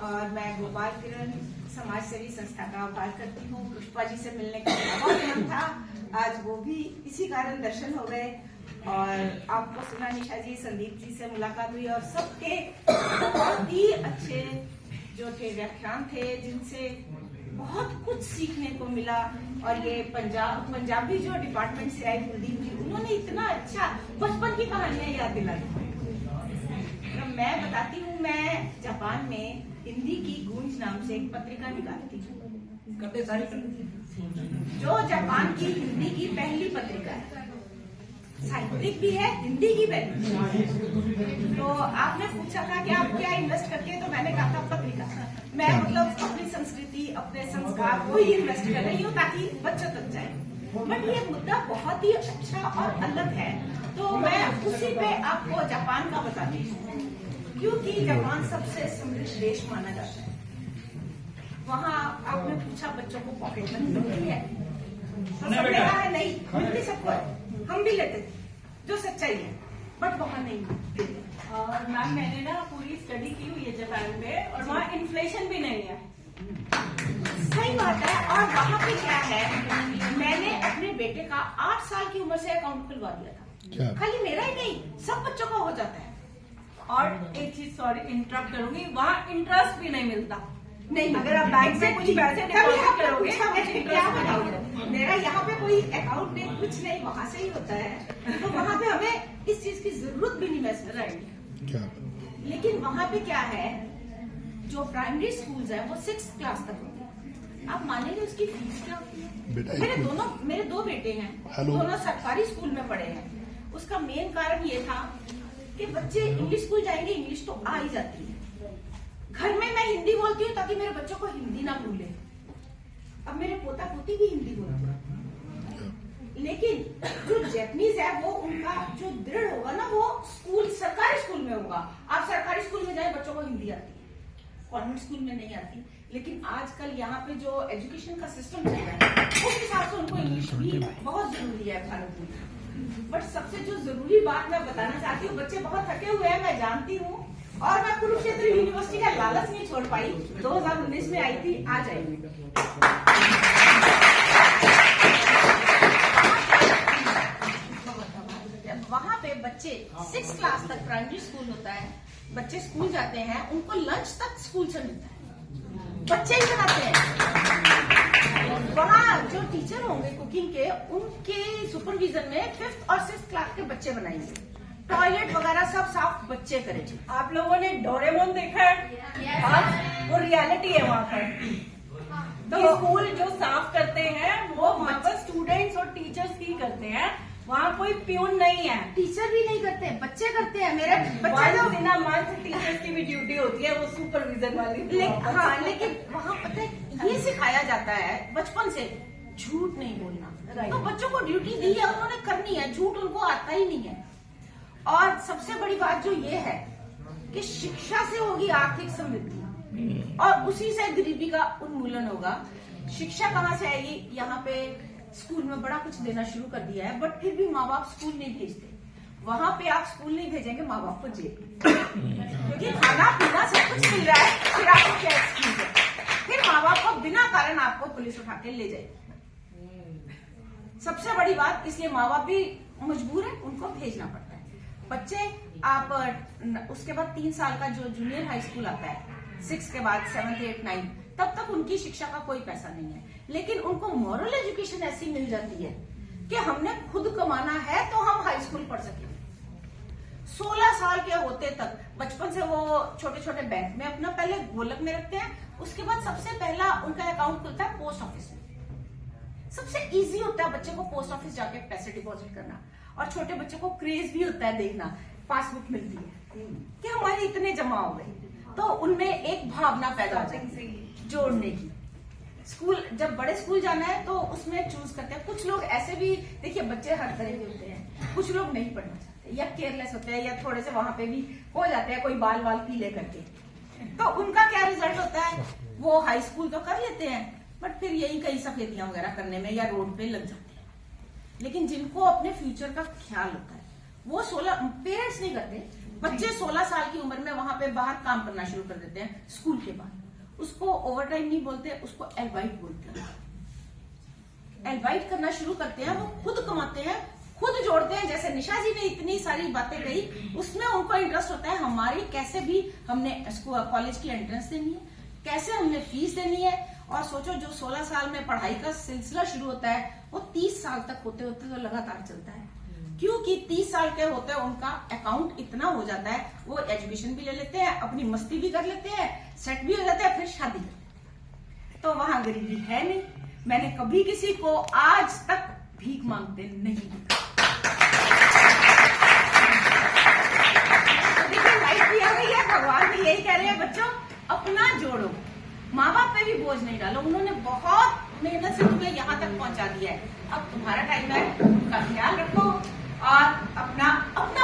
और मैं गोपाल किरण समाज सेवी संस्था का आभार करती हूँ। पुष्पा जी से मिलने का बहुत मन था, आज वो भी इसी कारण दर्शन हो गए। और आपको सुना निशा जी, संदीप जी से मुलाकात हुई और सबके बहुत ही अच्छे जो थे व्याख्यान थे, जिनसे बहुत कुछ सीखने को मिला। और ये पंजाबी जो डिपार्टमेंट से आई कुलदीप जी, उन्होंने इतना अच्छा बचपन की कहानियां याद दिलाई। मैं बताती हूँ, मैं जापान में हिंदी की गूंज नाम से एक पत्रिका निकालती हूँ, जो जापान की हिंदी की पहली पत्रिका है, साहित्यिक भी है, हिंदी की पहली। तो आपने पूछा था कि आप क्या इन्वेस्ट करते हैं, तो मैंने कहा था पत्रिका। मैं मतलब अपनी संस्कृति, अपने संस्कार को ही इन्वेस्ट कर रही हूँ ताकि बच्चों तक जाए। बट ये मुद्दा बहुत ही अच्छा और अलग है, तो मैं उसी पे आपको जापान का बताती हूँ, क्योंकि जापान सबसे समृद्ध देश माना जाता है। वहाँ आपने पूछा बच्चों को पॉकेट मनी मिलती है, तो सब लेता है, नहीं मिलती सबको है, हम भी लेते थे, जो सच्चाई है, बट वहाँ नहीं मिलती। और मैम मैंने ना पूरी स्टडी की हुई है जापान पे, और वहाँ इन्फ्लेशन भी नहीं है। सही बात है। और वहाँ पे क्या है, मैंने अपने बेटे का 8 साल की उम्र से अकाउंट खुलवा दिया था। खाली मेरा ही नहीं, सब बच्चों का हो जाता है। और एक चीज, सॉरी इंटरप्ट करूंगी, वहाँ इंटरेस्ट भी नहीं मिलता। नहीं, अगर आप बैंक से कुछ पैसे डिपॉजिट करोगे, क्या बताओगे, मेरा यहाँ पे कोई अकाउंट नहीं, कुछ नहीं, वहाँ से ही होता है। तो वहाँ पे हमें इस चीज की जरूरत भी नहीं महसूस होती। लेकिन वहाँ पे क्या है, जो प्राइमरी स्कूल्स है वो 6th क्लास तक होती है। आप मानेंगे उसकी फीस क्या होती है? मेरे दो बेटे हैं, दोनों सरकारी स्कूल में पढ़े हैं। उसका मेन कारण ये था कि बच्चे इंग्लिश स्कूल जाएंगे, इंग्लिश तो आ ही जाती है। घर में मैं हिंदी बोलती हूँ ताकि मेरे बच्चों को हिंदी ना भूले। अब मेरे पोता पोती भी हिंदी बोलते हैं, लेकिन जो जैपनीज है वो उनका जो दृढ़ होगा ना, वो स्कूल सरकारी स्कूल में होगा। आप सरकारी स्कूल में जाए, बच्चों को हिंदी आती है, कॉन्वेंट स्कूल में नहीं आती। लेकिन आजकल यहाँ पे जो एजुकेशन का सिस्टम चल रहा है, उस हिसाब से उनको इंग्लिश भी बहुत जरूरी है भारत में। बट सबसे जो जरूरी बात मैं बताना चाहती हूँ, बच्चे बहुत थके हुए हैं, मैं जानती हूँ, और मैं कुरुक्षेत्र यूनिवर्सिटी का लालच नहीं छोड़ पाई। 2019 में आई थी, आ जाएगी। वहाँ पे बच्चे 6th क्लास तक प्राइमरी स्कूल होता है, बच्चे स्कूल जाते हैं, उनको लंच तक स्कूल से मिलता है, बच्चे ही बनाते हैं। वहाँ जो टीचर होंगे कुकिंग के, उनके सुपरविजन में 5th और 6th क्लास के बच्चे बनाएंगे। टॉयलेट वगैरह सब साफ बच्चे करेंगे। आप लोगों ने डोरेमोन देखा है? हाँ, वो रियलिटी है वहाँ पर। तो स्कूल जो साफ करते हैं वो वहाँ पर स्टूडेंट्स और टीचर्स ही करते हैं, वहाँ कोई प्यून नहीं है। टीचर भी नहीं करते, बच्चे करते हैं। मेरे बच्चे तो बिना मंथ टीचर्स की भी ड्यूटी होती है, वो सुपरविजन वाली। हाँ, लेकिन वहाँ पता है ये सिखाया जाता है बचपन से, झूठ नहीं बोलना। तो बच्चों को ड्यूटी दी है, उन्होंने करनी है, झूठ उनको आता ही नहीं है। और सबसे बड़ी बात जो ये है कि शिक्षा से होगी आर्थिक समृद्धि, और उसी से गरीबी का उन्मूलन होगा। शिक्षा कहाँ से आएगी? यहाँ पे स्कूल में बड़ा कुछ देना शुरू कर दिया है, बट फिर भी माँ बाप स्कूल नहीं भेजते। वहां पे आप स्कूल नहीं भेजेंगे, माँ बाप को जेल, क्योंकि खाना पीना सब कुछ मिल रहा है, फिर आपको क्या एक्सक्यूज है? फिर माँ बाप को बिना कारण आपको पुलिस उठा के ले जाएगी। सबसे बड़ी बात, इसलिए माँ बाप भी मजबूर है, उनको भेजना पड़ता है। बच्चे आप उसके बाद 3 साल का जो जूनियर हाई स्कूल आता है, 6 के बाद 7th 8th 9th, तब तक उनकी शिक्षा का कोई पैसा नहीं है। लेकिन उनको मॉरल एजुकेशन ऐसी मिल जाती है कि हमने खुद कमाना है तो हम हाई स्कूल पढ़ सकेंगे। 16 साल के होते तक बचपन से वो छोटे छोटे बैंक में अपना पहले गोलक में रखते हैं, उसके बाद सबसे पहला उनका अकाउंट खुलता है पोस्ट ऑफिस में। सबसे इजी होता है बच्चे को पोस्ट ऑफिस जाके पैसे डिपॉजिट करना, और छोटे बच्चे को क्रेज भी होता है देखना, पासबुक मिलती है कि हमारे इतने जमा हो गए, तो उनमें एक भावना पैदा हो जाती है जोड़ने की। स्कूल, जब बड़े स्कूल जाना है तो उसमें चूज करते हैं। कुछ लोग ऐसे भी, देखिए बच्चे हर तरह के होते हैं, कुछ लोग नहीं पढ़ना चाहते, या केयरलेस होते हैं, या थोड़े से वहां पे भी हो जाते हैं, कोई बाल पीले करके। तो उनका क्या रिजल्ट होता है, वो हाई स्कूल तो कर लेते हैं, बट फिर यही कई सफेदियां वगैरह करने में या रोड पे लग जाते हैं। लेकिन जिनको अपने फ्यूचर का ख्याल होता है, वो 16 पेरेंट्स नहीं करते, बच्चे 16 साल की उम्र में वहां पे बाहर काम करना शुरू कर देते हैं स्कूल के बाद। उसको ओवरटाइम नहीं बोलते, उसको एल्बाइट बोलते हैं। एल्बाइट करना शुरू करते हैं, वो खुद कमाते हैं, खुद जोड़ते हैं। जैसे निशा जी ने इतनी सारी बातें कही, उसमें उनको इंटरेस्ट होता है हमारी कैसे भी हमने कॉलेज की एंट्रेंस देनी है, कैसे हमने फीस देनी है। और सोचो जो 16 साल में पढ़ाई का सिलसिला शुरू होता है वो 30 साल तक होते होते तो लगातार चलता है, क्योंकि 30 साल के होते उनका अकाउंट इतना हो जाता है, वो एजुकेशन भी ले लेते हैं, अपनी मस्ती भी कर लेते हैं, सेट भी हो जाते हैं, फिर शादी करते हैं। तो वहां गरीबी है नहीं। मैंने कभी किसी को आज तक भीख मांगते नहीं देखा। तो देखिए लाइफ भी आ गई है, भगवान भी यही कह रहे हैं बच्चों अपना जोड़ो, माँ बाप पे भी बोझ नहीं डालो, उन्होंने बहुत मेहनत से तुम्हें यहाँ तक पहुंचा दिया है, अब तुम्हारा टाइम है, उनका ख्याल रखो और अपना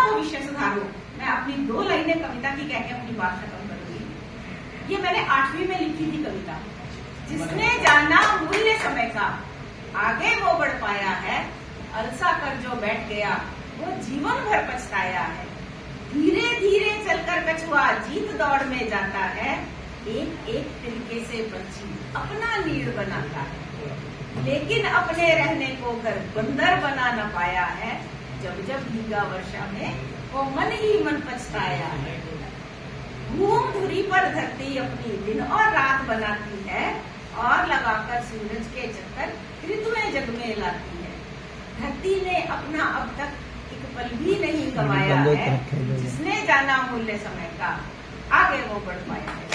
भविष्य सुधारो। मैं अपनी 2 लाइनें कविता की कह के अपनी बात खत्म करूंगी। ये मैंने 8वीं में लिखी थी कविता। जिसने जाना मूल्य समय का आगे वो बढ़ पाया है, अलसा कर जो बैठ गया वो जीवन भर पछताया है। धीरे धीरे चलकर कछुआ जीत दौड़ में जाता है, एक एक तिनके से पंछी अपना नीड़ बनाता है, लेकिन अपने रहने को घर बंदर बना न पाया है। जब जब भीगा वर्षा में वो मन ही मन पछताया है। घूम धुरी पर धरती अपनी दिन और रात बनाती है, और लगाकर सूरज के चक्कर ऋतुएं जग में लाती है। धरती ने अपना अब तक एक पल भी नहीं गंवाया है, जिसने जाना मूल्य समय का आगे वो बढ़ पाया है।